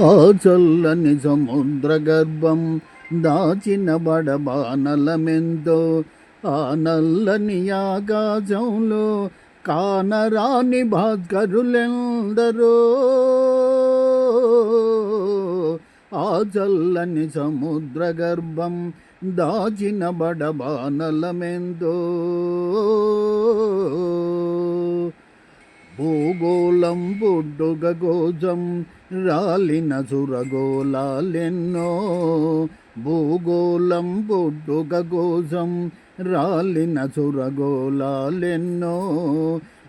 ఆ చల్లని సముద్ర గర్భం దాచిన బడబానలమెంతో, ఆ నల్లని ఆకాశంలో కానరాని భాస్కరులెందరో. ఆ చల్లని సముద్ర గర్భం దాచిన బడబానలమెంతో, భూగోళం పుట్టుక కోసం రాలిన సురగోళాలెన్నో. భూగోళం పుట్టుక కోసం రాలిన సురగోళాలెన్నో.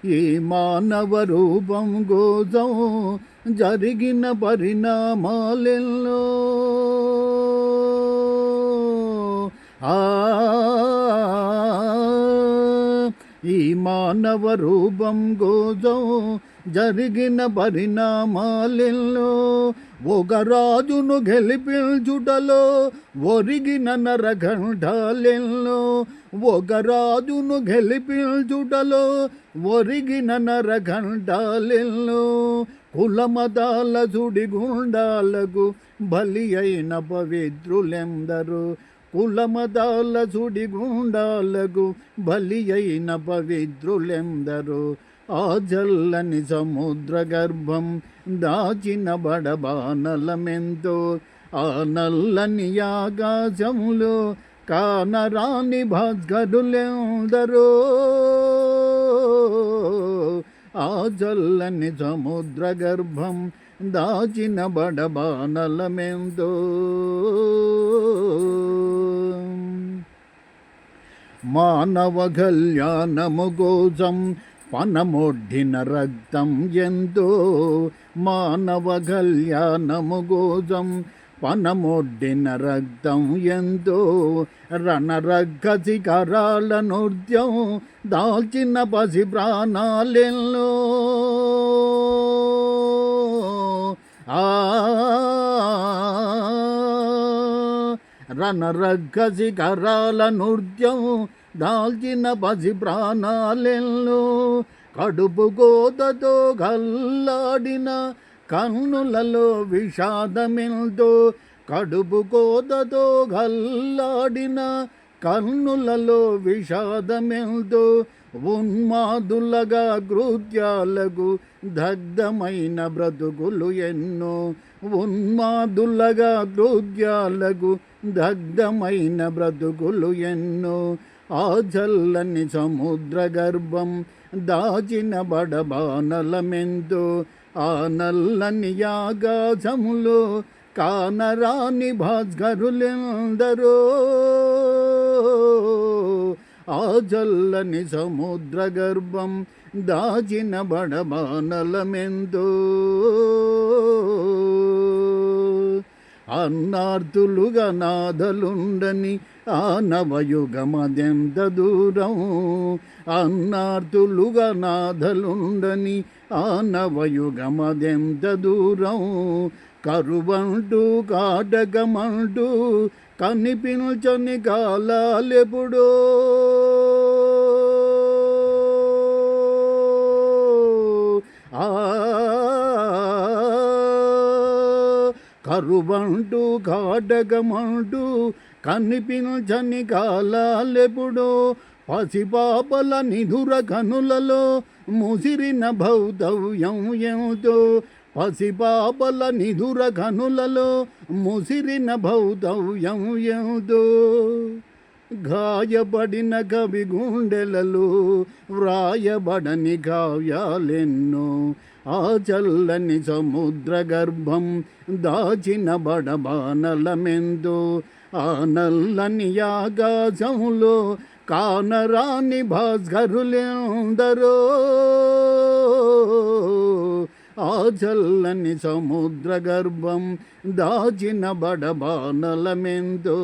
ఈ మానవ రూపం కోసం జరిగిన పరిణామాలెన్నో. ఈ మానవ రూపం కోసం జరిగిన పరిణామాలెన్నో. ఒక రాజును గెలిపించుటలో ఒరిగిన నరకంఠాలెన్నో. ఒక రాజును గెలిపించుటలో ఒరిగిన నరకంఠాలెన్నో. కులమతాల సుడిగుండాలకు బలి అయిన పవిత్రులెందరూ. కులమతాల సుడిగుండాలకు బలి అయిన పవిత్రులెందరూ. ఆ జల్లని సముద్ర గర్భం దాచిన బడబానలమెంతో, ఆ నల్లని ఆకాశంలో కానరాని భాస్కరులెందరో. ఆ జల్లని సముద్ర గర్భం దాచిన బడబానలమెంతో. మానవ కళ్యాణము కోసం పనమొడ్డిన రక్తం ఎంతో. మానవ కళ్యాణము కోసం పనమొడ్డిన రక్తం ఎంతో. రణరగ్గ శిఖరాల నృత్యం దాల్చిన పసి ప్రాణాలెన్నో. రణరగ్గ శిఖరాల నృత్యం దాల్చిన పసి ప్రాణాలెన్నో. కడుపు కోతతో గల్లాడిన కన్నులలో విషాదమెంతో. కడుపు కోతతో గల్లాడిన కన్నులలో విషాదమెంతో. ఉన్మాదులగా కృత్యాలకు దగ్ధమైన బ్రతుకులు ఎన్నో. ఉన్మాదులగా కృత్యాలకు దగ్ధమైన బ్రతుకులు ఎన్నో. ఆ చల్లని సముద్ర గర్భం దాచిన బడబానలమెంతో, ఆ నల్లని ఆకాశములో కానరాని భాస్కరులెందరో. ఆ చల్లని సముద్ర గర్భం దాచిన బడబానలమెంతో. అన్నార్తులుగా నాదలుండని ఆ నవయుగమదెంత దూరం. అన్నార్తులుగా నాదలుండని ఆ నవయుగమదెంత దూరం. కరువంటూ కాటకమంటూ కనిపించని కాలాలెప్పుడో. కరువంటూ కాటకమంటూ కనిపించని కాలాలెప్పుడో. పసిపాపల నిధుర కనులలో ముసిరిన భౌతవ్యం ఎంతో. పసిపాపల నిధుర కనులలో ముసిరిన భౌతవ్యం ఎంతో. గాయపడిన కవి గుండెలలో వ్రాయబడని కావ్యాలెన్నో. ఆ చల్లని సముద్ర గర్భం దాచిన బడబానలమెంతో, ఆ నల్లని ఆకాశంలో కానరాని భాస్కరులెందరో. ఆ చల్లని సముద్ర గర్భం దాచిన బడబానలమెంతో.